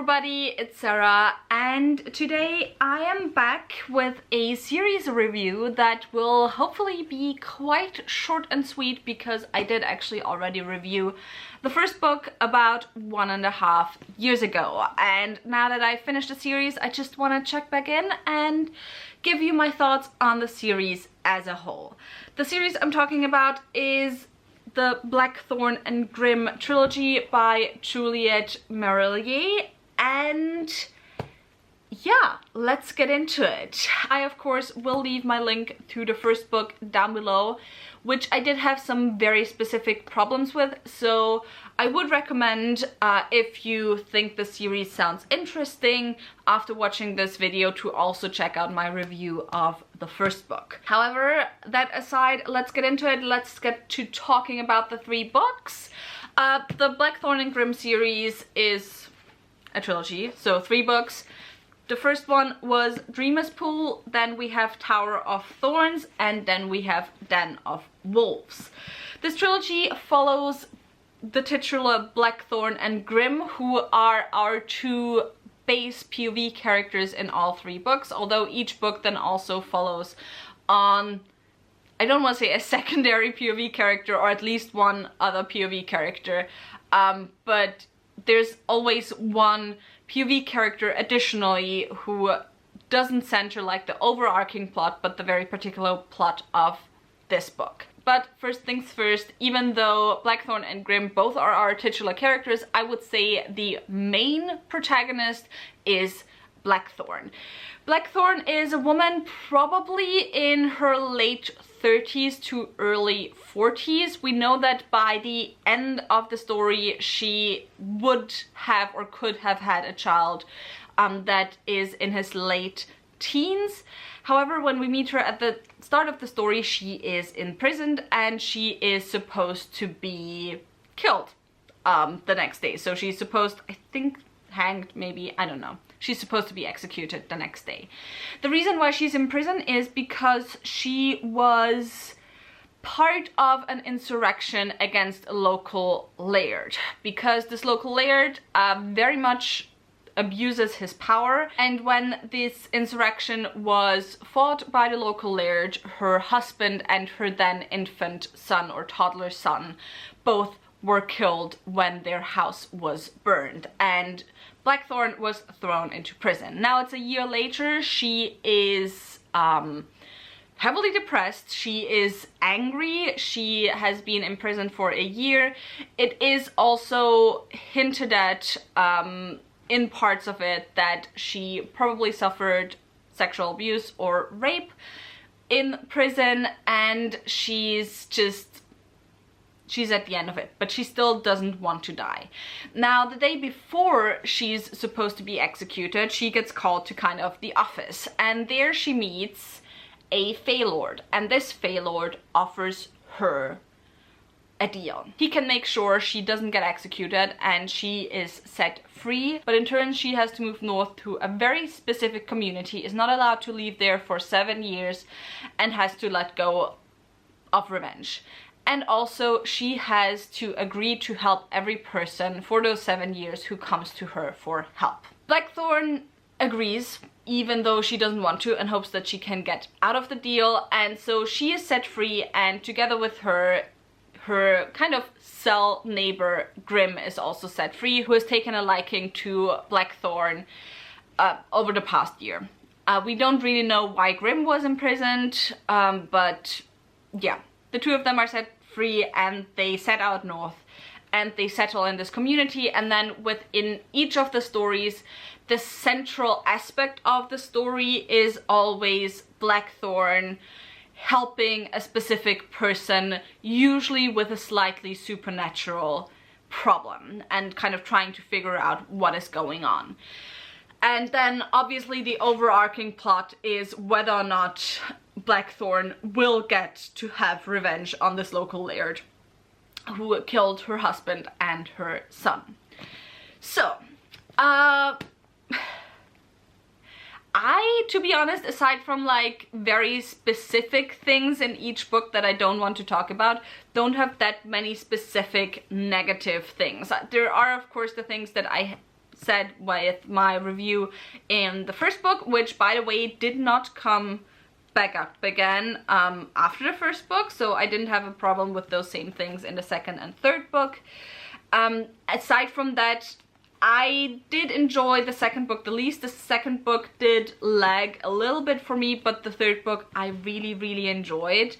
everybody, it's Sarah, and today I am back with a series review that will hopefully be quite short and sweet because I did actually already review the first book about 1.5 years ago, and now that I've finished the series I just want to check back in and give you my thoughts on the series as a whole. The series I'm talking about is the Blackthorn and Grimm trilogy by Juliet Marillier, and yeah, let's get into it. I of course will leave my link to the first book down below, which I did have some very specific problems with, so I would recommend if you think the series sounds interesting after watching this video to also check out my review of the first book. However, that aside, let's get into it. Let's get to talking about the 3 books. The Blackthorn and Grimm series is a trilogy, so 3 books. The first one was Dreamer's Pool, then we have Tower of Thorns, and then we have Den of Wolves. This trilogy follows the titular Blackthorn and Grimm, who are our 2 base POV characters in all 3 books, although each book then also follows on, I don't want to say a secondary POV character, or at least one other POV character, but there's always one POV character additionally who doesn't center like the overarching plot, but the very particular plot of this book. But first things first, even though Blackthorn and Grimm both are our titular characters, I would say the main protagonist is Blackthorn. Blackthorn is a woman probably in her late 30s to early 40s. We know that by the end of the story she would have or could have had a child that is in his late teens. However, when we meet her at the start of the story, she is imprisoned and she is supposed to be killed the next day. So she's supposed, I think, hanged maybe, I don't know. She's supposed to be executed the next day. The reason why she's in prison is because she was part of an insurrection against a local laird. Because this local laird very much abuses his power, and when this insurrection was fought by the local laird, her husband and her then infant son or toddler son both were killed when their house was burned, and Blackthorn was thrown into prison. Now it's a year later. She is heavily depressed, she is angry, she has been in prison for a year. It is also hinted at in parts of it that she probably suffered sexual abuse or rape in prison, and she's at the end of it, but she still doesn't want to die. Now, the day before she's supposed to be executed, she gets called to kind of the office, and there she meets a Fey Lord, and this Fey Lord offers her a deal. He can make sure she doesn't get executed and she is set free, but in turn she has to move north to a very specific community, is not allowed to leave there for 7 years, and has to let go of revenge. And also she has to agree to help every person for those 7 years who comes to her for help. Blackthorn agrees, even though she doesn't want to, and hopes that she can get out of the deal, and so she is set free, and together with her kind of cell neighbor Grimm is also set free, who has taken a liking to Blackthorn over the past year. We don't really know why Grimm was imprisoned, but yeah, the 2 of them are set free and they set out north and they settle in this community, and then within each of the stories, the central aspect of the story is always Blackthorn helping a specific person, usually with a slightly supernatural problem, and kind of trying to figure out what is going on. And then obviously the overarching plot is whether or not Blackthorn will get to have revenge on this local laird who killed her husband and her son. So, I, to be honest, aside from like very specific things in each book that I don't want to talk about, don't have that many specific negative things. There are of course the things that I said with my review in the first book, which by the way did not come back up again after the first book, so I didn't have a problem with those same things in the second and third book. Aside from that, I did enjoy the second book the least. The second book did lag a little bit for me, but the third book I really enjoyed.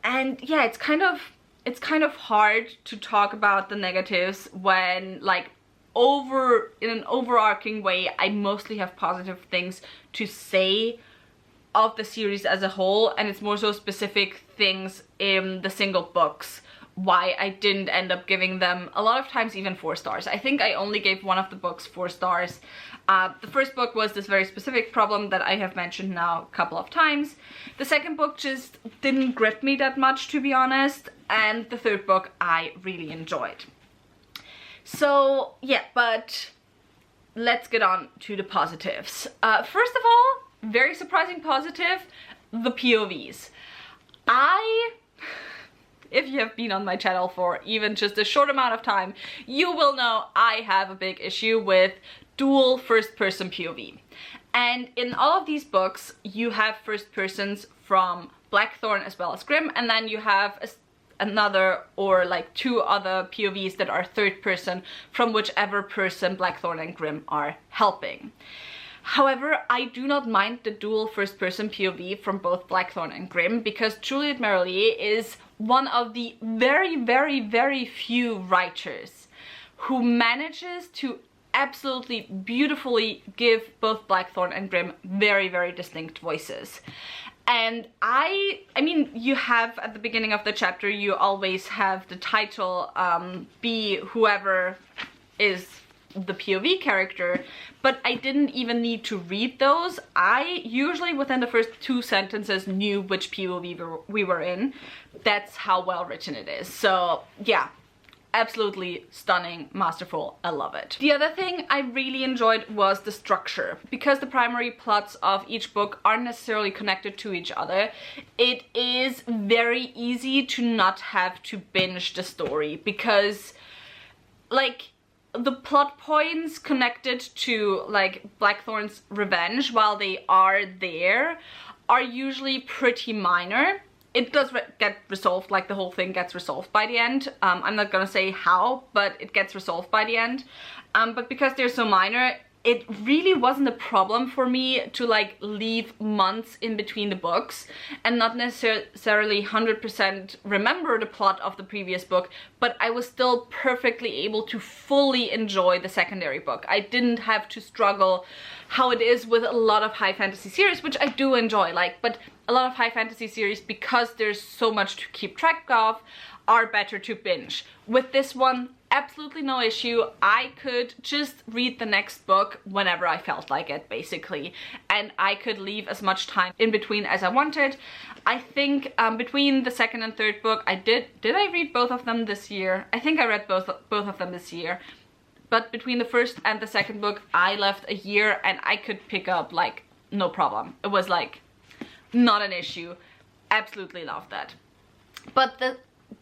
And yeah, it's kind of hard to talk about the negatives when, like, in an overarching way, I mostly have positive things to say of the series as a whole, and it's more so specific things in the single books why I didn't end up giving them a lot of times even 4 stars. I think I only gave one of the books 4 stars. The first book was this very specific problem that I have mentioned now a couple of times. The second book just didn't grip me that much, to be honest, and the third book I really enjoyed. So yeah, but let's get on to the positives. First of all, very surprising positive, the POVs. If you have been on my channel for even just a short amount of time, you will know I have a big issue with dual first-person POV. And in all of these books, you have first persons from Blackthorn as well as Grimm, and then you have another or like 2 other POVs that are third person from whichever person Blackthorn and Grimm are helping. However, I do not mind the dual first-person POV from both Blackthorn and Grimm, because Juliet Marillier is one of the very few writers who manages to absolutely beautifully give both Blackthorn and Grimm very distinct voices. And I mean, you have at the beginning of the chapter, you always have the title be whoever is the POV character, but I didn't even need to read those. I usually within the first 2 sentences knew which POV we were in. That's how well written it is. So yeah, absolutely stunning, masterful, I love it. The other thing I really enjoyed was the structure. Because the primary plots of each book aren't necessarily connected to each other, it is very easy to not have to binge the story, because like the plot points connected to like Blackthorn's revenge, while they are there, are usually pretty minor. It does get resolved, like the whole thing gets resolved by the end. I'm not gonna say how, but it gets resolved by the end. But because they're so minor, it really wasn't a problem for me to like leave months in between the books and not necessarily 100% remember the plot of the previous book, but I was still perfectly able to fully enjoy the secondary book. I didn't have to struggle how it is with a lot of high fantasy series, which I do enjoy, like, but a lot of high fantasy series, because there's so much to keep track of, are better to binge. With this one, absolutely no issue. I could just read the next book whenever I felt like it, basically, and I could leave as much time in between as I wanted. I think between the second and third book, did I read both of them this year? I think I read both of them this year. But between the first and the second book, I left a year and I could pick up like no problem. It was like not an issue. Absolutely loved that. But the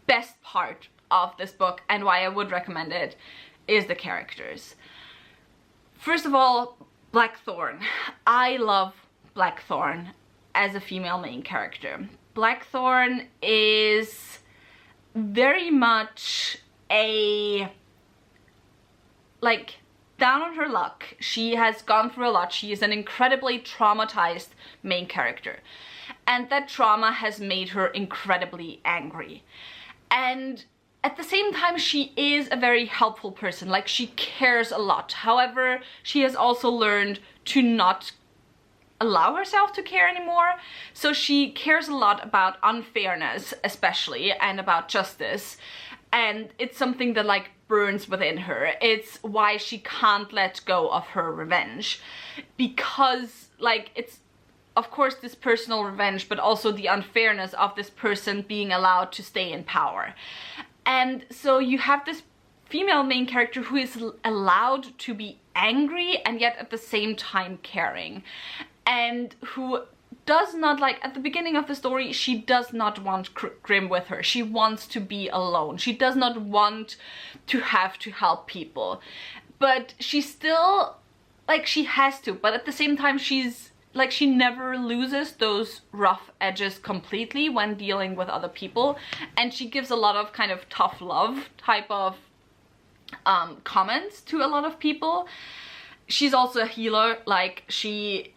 best part of this book, and why I would recommend it, is the characters. First of all, Blackthorn. I love Blackthorn as a female main character. Blackthorn is very much a, like, down on her luck. She has gone through a lot. She is an incredibly traumatized main character, and that trauma has made her incredibly angry. And at the same time, she is a very helpful person. Like, she cares a lot. However, she has also learned to not allow herself to care anymore. So she cares a lot about unfairness, especially, and about justice. And it's something that like burns within her. It's why she can't let go of her revenge, because like it's of course this personal revenge, but also the unfairness of this person being allowed to stay in power. And so you have this female main character who is allowed to be angry and yet at the same time caring, and who does not, like, at the beginning of the story, she does not want Grimm with her. She wants to be alone. She does not want to have to help people. but she's still, like, she has to, but at the same time she's like, she never loses those rough edges completely when dealing with other people, and she gives a lot of kind of tough love type of comments to a lot of people. She's also a healer, like, she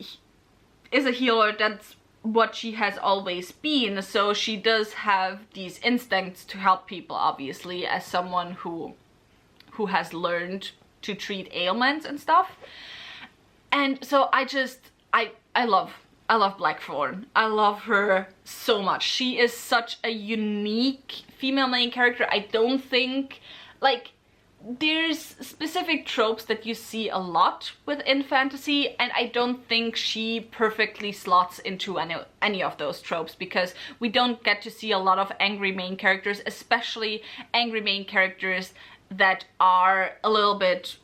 is a healer, that's what she has always been, so she does have these instincts to help people, obviously, as someone who has learned to treat ailments and stuff. And so I love Blackthorn. I love her so much. She is such a unique female main character. I don't think, like, there's specific tropes that you see a lot within fantasy, and I don't think she perfectly slots into any of those tropes, because we don't get to see a lot of angry main characters, especially angry main characters that are a little bit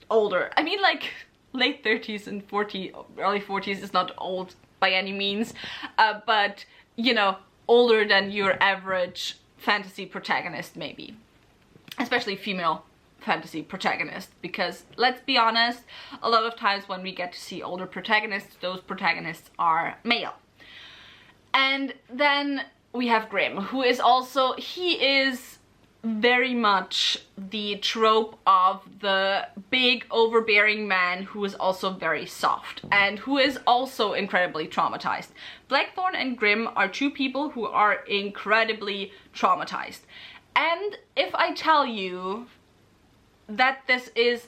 older. I mean, like, late 30s and 40s, early 40s is not old by any means, but, you know, older than your average fantasy protagonist, maybe. Especially female fantasy protagonist, because let's be honest, a lot of times when we get to see older protagonists, those protagonists are male. And then we have Grimm, who is also, he is very much the trope of the big overbearing man who is also very soft and who is also incredibly traumatized. Blackthorn and Grimm are two people who are incredibly traumatized. And if I tell you that this is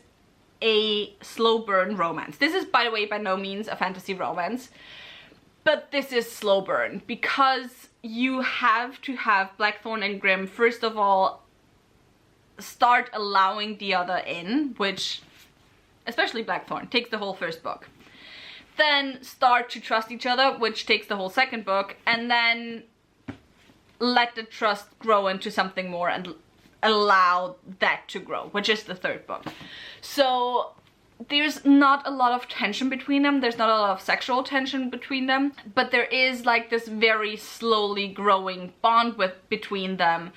a slow burn romance, this is, by the way, by no means a fantasy romance, but this is slow burn, because you have to have Blackthorn and Grimm, first of all, start allowing the other in, which, especially Blackthorn, takes the whole first book. Then start to trust each other, which takes the whole second book, and then let the trust grow into something more and allow that to grow, which is the third book. So there's not a lot of tension between them, there's not a lot of sexual tension between them, but there is like this very slowly growing bond between them,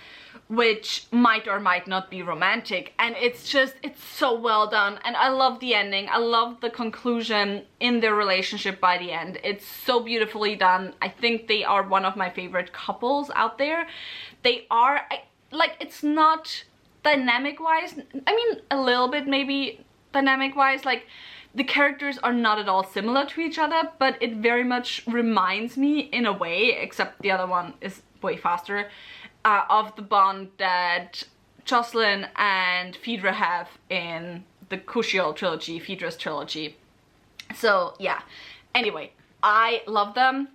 which might or might not be romantic, and it's just, it's so well done. And I love the ending, I love the conclusion in their relationship by the end. It's so beautifully done. I think they are one of my favorite couples out there. They are, like, it's not dynamic wise, I mean a little bit maybe dynamic wise, like the characters are not at all similar to each other, but it very much reminds me in a way, except the other one is way faster, of the bond that Jocelyn and Phaedra have in the Cushiel trilogy, Phaedra's trilogy. So yeah, anyway, I love them,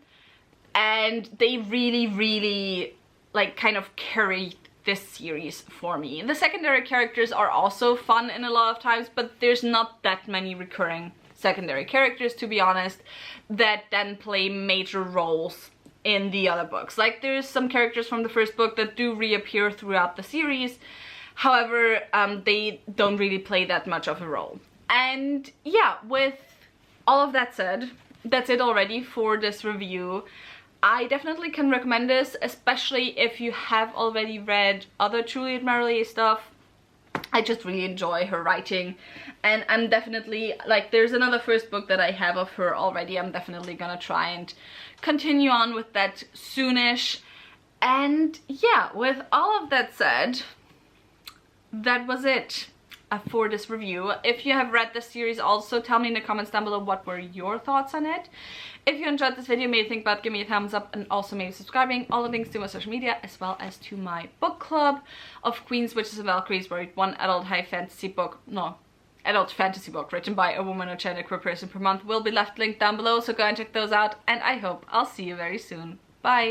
and they really like kind of carry this series for me. The secondary characters are also fun in a lot of times, but there's not that many recurring secondary characters, to be honest, that then play major roles in the other books. Like, there's some characters from the first book that do reappear throughout the series, however, they don't really play that much of a role. And yeah, with all of that said, that's it already for this review. I definitely can recommend this, especially if you have already read other Juliet Marillier stuff. I just really enjoy her writing, and I'm definitely, like, there's another first book that I have of her already. I'm definitely gonna try and continue on with that soonish. And yeah, with all of that said, that was it for this review. If you have read this series, also tell me in the comments down below what were your thoughts on it. If you enjoyed this video, maybe think about giving me a thumbs up, and also maybe subscribing. All the links to my social media, as well as to my book club of Queens, Witches and Valkyries, where I read one adult fantasy book written by a woman or gender queer person per month, will be left linked down below, so go and check those out, and I hope I'll see you very soon. Bye!